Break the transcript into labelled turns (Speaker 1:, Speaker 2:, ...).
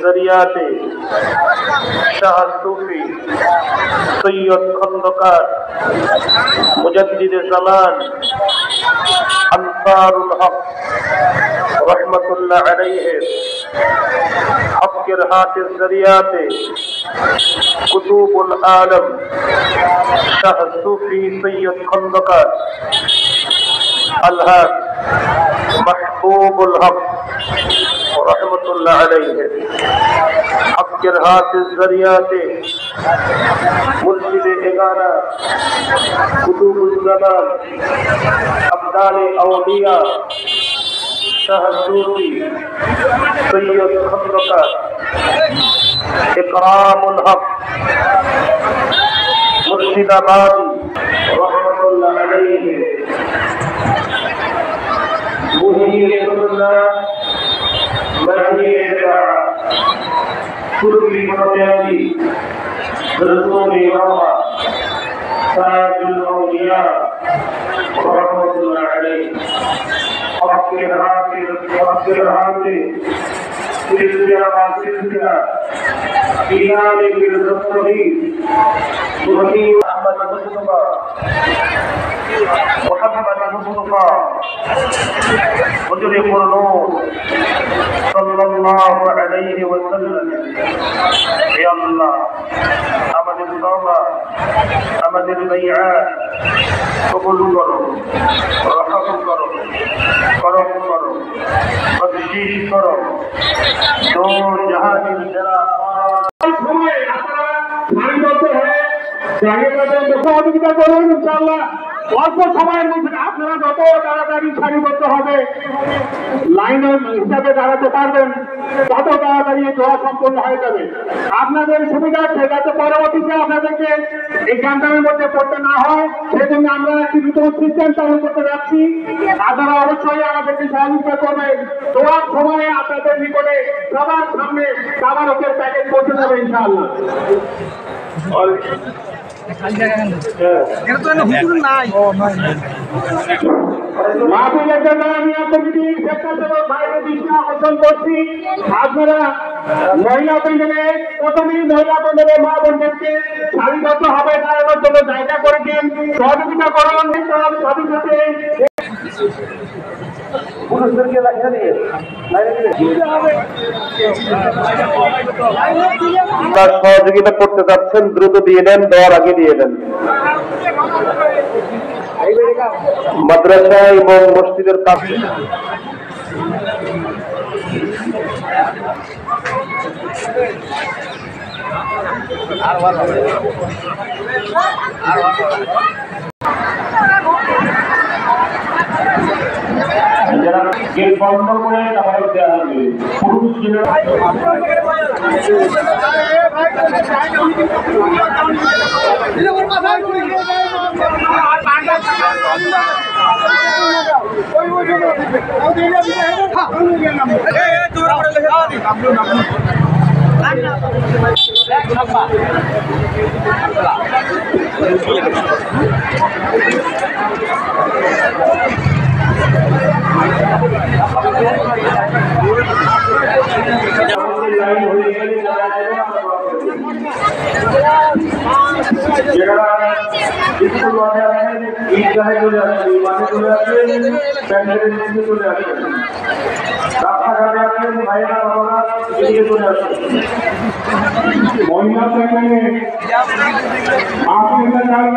Speaker 1: जरियाते शाह सूफी सैयद खंदकार मुजद्दिद ज़मान अंसारुल हक रहमतुल्लाह अलैहि हक के हाथे जरियाते कुतुबुल आलम शाह सूफी सैयद खंदकार अल हक महबूबुल हक रहमतुल्लाह अलैहि हक के हाथे जरियाते मुर्शिद एगारा कुतुबुल ज़मान अब्दाले औलिया शाह सूफी सैयद खंदकार इकरामुल हक मुर्शिदाबादी रहमतुल्लाह अलैहि मुहिय्यतुल्लाह कुर्बी मरजादी रसूल अल्लाह साहिबुल औलिया रहमतुल्लाह अलैहि आपके हाथे सिलसिला इलाही बिल रसूली सुहनी अहमद मुस्तफा मुहम्मद मुस्तफा हुजूर नूर सल्लल्लाहु अलैहि वसल्लम या अल्लाह আমাদের তওবা আমাদের বাইআত কবুল করো রহম করো করম করো বখশিশ করো দো জাহানের যারা সময় আপনারা সারিবদ্ধ হয়ে জায়গাটাতে সহযোগিতা করুন ইনশাআল্লাহ অল্প সময়ের মধ্যে আপনারা যত তাড়াতাড়ি সারিবদ্ধ হবে লাইনের হিসাবে দাঁড়াতে পারবেন তত তাড়াতাড়ি দোয়া সম্পন্ন হয়ে যাবে। আপনাদের সুবিধার্থে যাতে পরবর্তীতে আপনাদেরকে এই গ্যান্ডামের মধ্যে পড়তে না হয় সেজন্য আমরা একটি নতুন সিস্টেম চালু করতে যাচ্ছি। আপনারা অবশ্যই আমাদেরকে সহযোগিতা করবেন। দোয়ার সময়ে আপনাদের নিকটে সবার সামনে তাবারকের প্যাকেট পৌঁছে যাবে ইনশাআল্লাহ। মাহফিলের জন্য আমি আপনাদেরকে স্বেচ্ছাসেবক ভাইদের দৃষ্টি আকর্ষণ করছি। আপনারা মহিলা প্যান্ডেলে প্রথমেই মহিলা প্যান্ডেলে মা বোনদেরকে সারিবদ্ধ হবে দাঁড়ানোর জন্য জায়গা করে দিন, সহযোগিতা করুন। সাথে সাথে পুরুষদেরকে সহযোগিতা করতে যাচ্ছেন, দ্রুত দিয়ে দেন, দেওয়ার আগে দিয়ে দেন। মাদ্রাসা এবং মসজিদের কাছে যারা গেট বন্ধ করে তারপরে দেওয়া হবে পুরুষ মহিলা